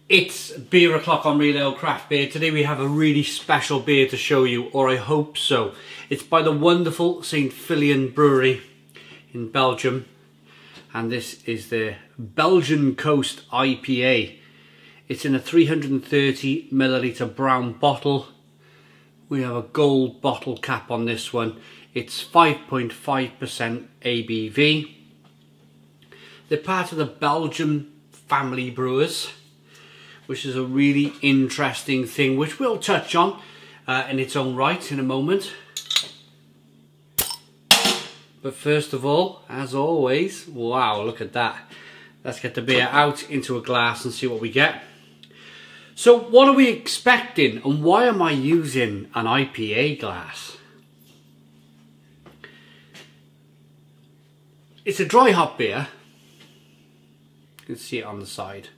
It's beer o'clock on Real Ale Craft Beer. Today we have a really special beer to show you, or I hope so. It's by the wonderful St. Feuillien Brewery in Belgium, and this is the Belgian Coast IPA. It's in a 330 milliliter brown bottle. We have a gold bottle cap on this one. It's 5.5% ABV. They're part of the Belgian family brewers, which is a really interesting thing, which we'll touch on in its own right in a moment. But first of all, as always, wow, look at that. Let's get the beer out into a glass and see what we get. So what are we expecting, and why am I using an IPA glass? It's a dry hop beer. You can see it on the side.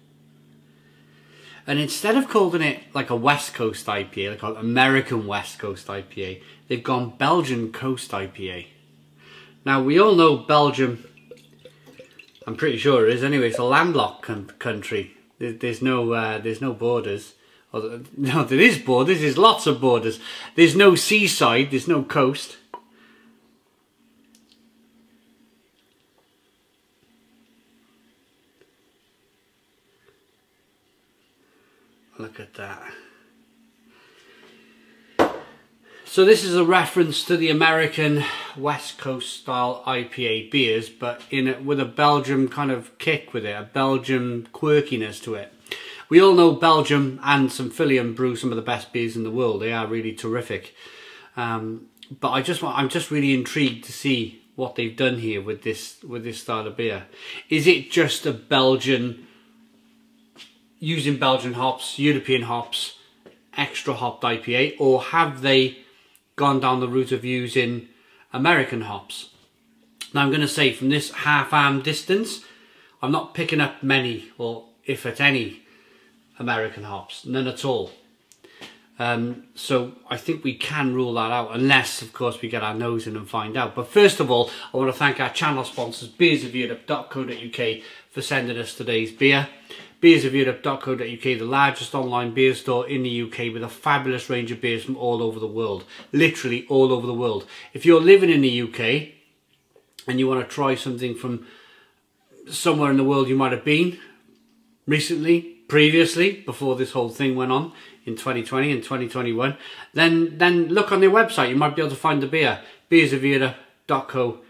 And instead of calling it like a West Coast IPA, they call it American West Coast IPA, they've gone Belgian Coast IPA. Now we all know Belgium, I'm pretty sure it is anyway, it's a landlocked country. There's no borders. No, there is borders, there's lots of borders. There's no seaside, there's no coast. Look at that. So this is a reference to the American West Coast style IPA beers, but with a Belgium kind of kick with it, a Belgian quirkiness to it. We all know Belgium and St. Feuillien brew some of the best beers in the world. They are really terrific. But I'm just really intrigued to see what they've done here with this style of beer. Is it just a Belgian, using Belgian hops, European hops, extra hopped IPA, or have they gone down the route of using American hops? Now I'm going to say, from this half-arm distance, I'm not picking up many, or if at any, American hops, none at all. So I think we can rule that out, unless of course we get our nose in and find out. But first of all, I want to thank our channel sponsors, beersofeurope.co.uk, for sending us today's beer. Beersofeurope.co.uk, the largest online beer store in the UK, with a fabulous range of beers from all over the world. Literally all over the world. If you're living in the UK and you want to try something from somewhere in the world you might have been recently, previously, before this whole thing went on in 2020 and 2021, then look on their website. You might be able to find the beer. Beersofeurope.co.uk.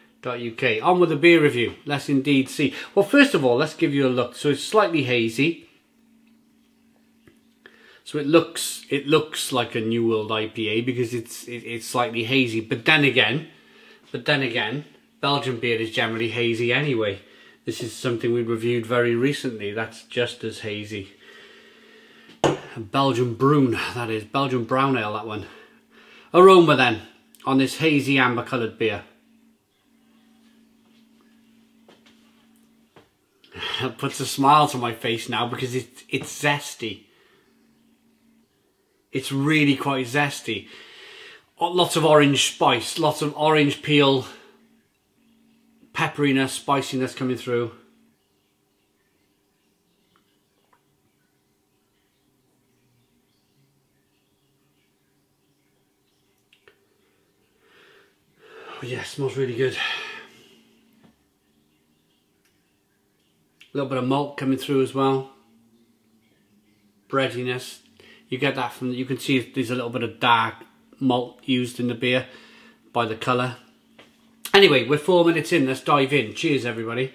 On with the beer review. Let's indeed see. Well, first of all, let's give you a look. So it's slightly hazy. So it looks like a New World IPA because it's slightly hazy. But then again, Belgian beer is generally hazy anyway. This is something we reviewed very recently. That's just as hazy. Belgian Brune, that is Belgian brown ale. That one. Aroma then on this hazy amber coloured beer. It puts a smile to my face now because it's zesty. It's really quite zesty. Lots of orange spice, lots of orange peel, pepperiness, spiciness coming through. Oh yeah, smells really good. A little bit of malt coming through as well. Breadiness. You get that from, you can see there's a little bit of dark malt used in the beer by the colour. Anyway, we're 4 minutes in, let's dive in. Cheers everybody.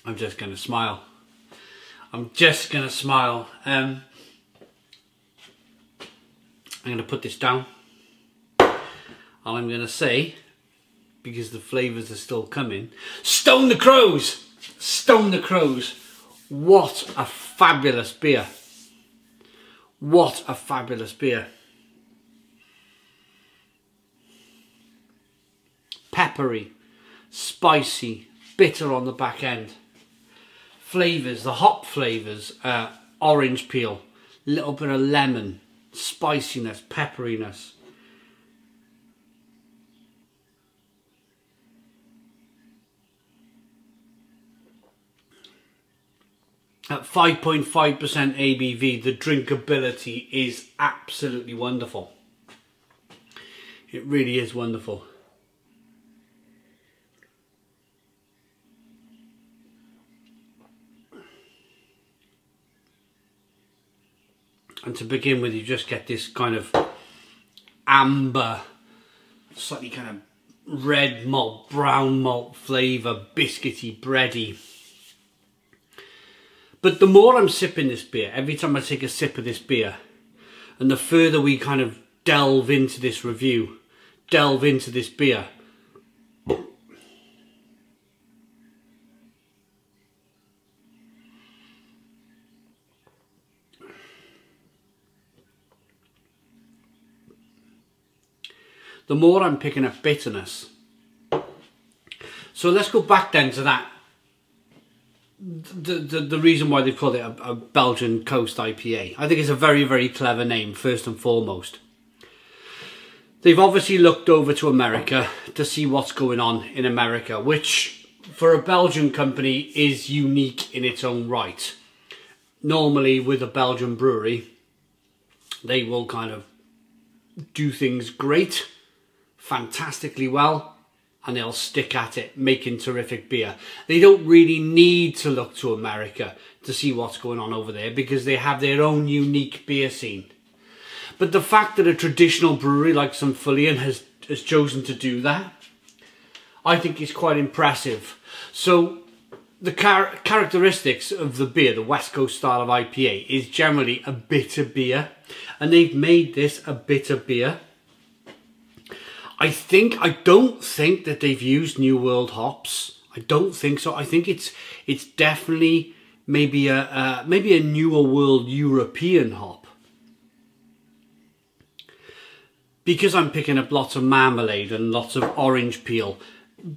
I'm just going to smile. I'm just going to smile. I'm going to put this down. And I'm going to say, because the flavours are still coming, Stone the Crows! Stone the Crows. What a fabulous beer. What a fabulous beer. Peppery, spicy, bitter on the back end. flavours, the hop flavours, orange peel, a little bit of lemon, spiciness, pepperiness. At 5.5% ABV, the drinkability is absolutely wonderful. It really is wonderful. And to begin with, you just get this kind of amber, slightly kind of red malt, brown malt flavour, biscuity, bready. But the more I'm sipping this beer, every time I take a sip of this beer, and the further we kind of delve into this review, delve into this beer, the more I'm picking up bitterness. So let's go back then to that. The reason why they call it a Belgian Coast IPA. I think it's a very, very clever name, first and foremost. They've obviously looked over to America to see what's going on in America, which for a Belgian company is unique in its own right. Normally with a Belgian brewery, they will kind of do things great, fantastically well, and they'll stick at it, making terrific beer. They don't really need to look to America to see what's going on over there because they have their own unique beer scene. But the fact that a traditional brewery like some Feuillien has chosen to do that, I think is quite impressive. So the characteristics of the beer, the West Coast style of IPA, is generally a bitter beer. And they've made this a bitter beer. I don't think that they've used New World hops. I don't think so. I think it's definitely maybe a Newer World European hop. Because I'm picking up lots of marmalade and lots of orange peel.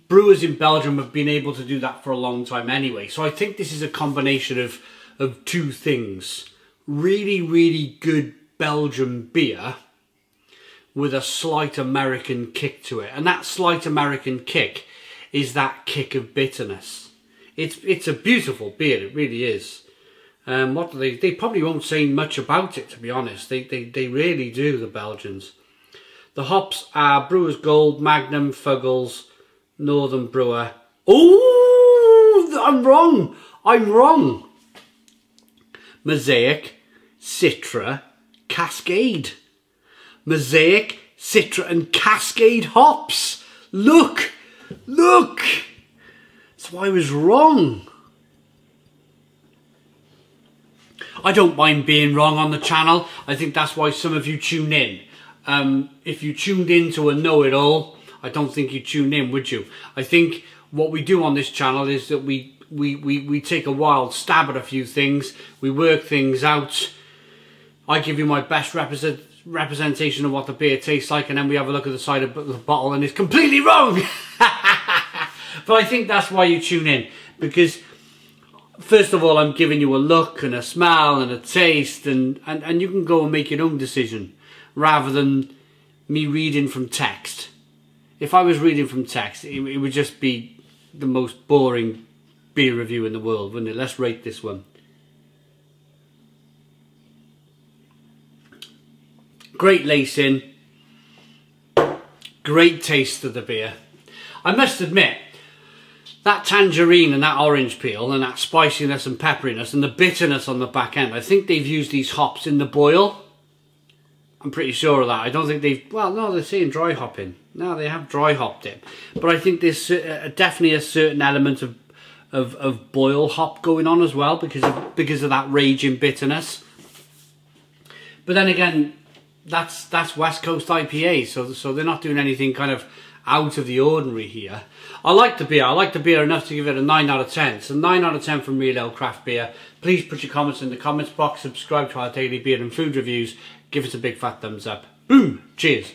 Brewers in Belgium have been able to do that for a long time anyway. So I think this is a combination of two things. Really, really good Belgian beer with a slight American kick to it. And that slight American kick is that kick of bitterness. It's a beautiful beer, it really is. What do they probably won't say much about it, to be honest. They really do, the Belgians. The hops are Brewer's Gold, Magnum, Fuggles, Northern Brewer. Oh, I'm wrong. Mosaic, Citra, Cascade. Mosaic, Citra and Cascade hops. Look. That's why I was wrong. I don't mind being wrong on the channel. I think that's why some of you tune in. If you tuned in to a know-it-all, I don't think you'd tune in, would you? I think what we do on this channel is that we take a wild stab at a few things. We work things out. I give you my best representation of what the beer tastes like, and then we have a look at the side of the bottle and it's completely wrong. But I think that's why you tune in, because first of all I'm giving you a look and a smell and a taste, and you can go and make your own decision rather than me reading from text. If I was reading from text, it would just be the most boring beer review in the world, wouldn't it? Let's rate this one. Great lacing, great taste of the beer. I must admit, that tangerine and that orange peel and that spiciness and pepperiness and the bitterness on the back end, I think they've used these hops in the boil. I'm pretty sure of that. I don't think they've, well, no, they're saying dry hopping. No, they have dry hopped it. But I think there's definitely a certain element of boil hop going on as well because of that raging bitterness. But then again, that's West Coast IPA, so they're not doing anything kind of out of the ordinary here. I like the beer. I like the beer enough to give it a 9 out of 10. So 9 out of 10 from Real Ale Craft Beer. Please put your comments in the comments box. Subscribe to our daily beer and food reviews. Give us a big fat thumbs up. Boom. Cheers.